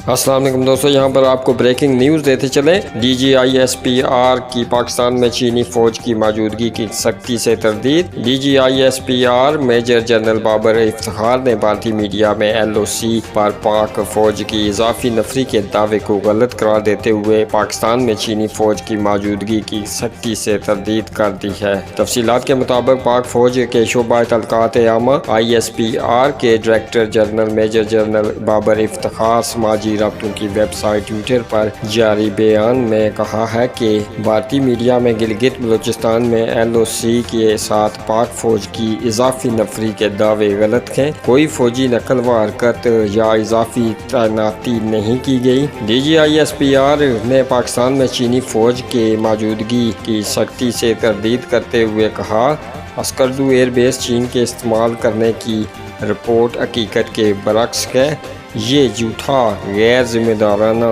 السلام علیکم دوستو، یہاں پر آپ کو بریکنگ نیوز دیتے چلیں۔ DGISPR کی پاکستان میں چینی فوج کی موجودگی کی سختی سے تردید۔ DGISPR major general Babar Iftikhar نے بھارتی میڈیا میں LOC پر پاک فوج کی اضافی نفری کے دعوے کو غلط قرار دیتے ہوئے پاکستان میں چینی فوج کی موجودگی کی سختی سے تردید کر دی ہے۔ تفصیلات کے مطابق پاک فوج کے شعبہ تعلقات عامہ ISPR کے director general major general Babar Iftikhar سماجی رابطوں کی ویب سائٹ ٹویٹر پر جاری بیان میں کہا ہے کہ بھارتی میڈیا میں گلگت بلوچستان میں LOC کے ساتھ پاک فوج کی اضافی نفری کے دعوے غلط ہیں۔ کوئی فوجی نقل و حرکت یا اضافی تعیناتی نہیں کی گئی۔ DGISPR نے پاکستان میں چینی فوج کے موجودگی کی سختی سے تردید کرتے ہوئے کہا، اسکردو ایئر بیس چین کے استعمال کرنے کی رپورٹ حقیقت کے برعکس ہے۔ یہ جھوٹا، غیر ذمہ دارانہ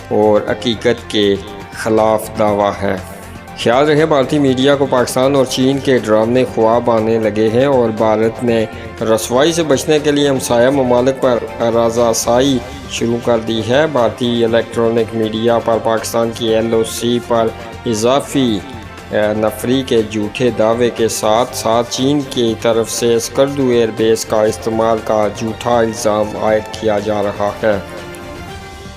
اور حقیقت کے خلاف دعویٰ ہے۔ خیال رہے بھارتی میڈیا کو پاکستان اور چین کے ڈراونے خواب آنے لگے ہیں اور بھارت نے رسوائی سے بچنے کے لیے ہمسایہ ممالک پر رازآسائی شروع کر دی ہے۔ بھارتی الیکٹرانک میڈیا پر پاکستان کی LOC پر اضافی نفری کے جھوٹے دعوے کے ساتھ ساتھ چین کی طرف سے اسکردو ایئر بیس کا استعمال کا جھوٹا الزام عائد کیا جا رہا ہے۔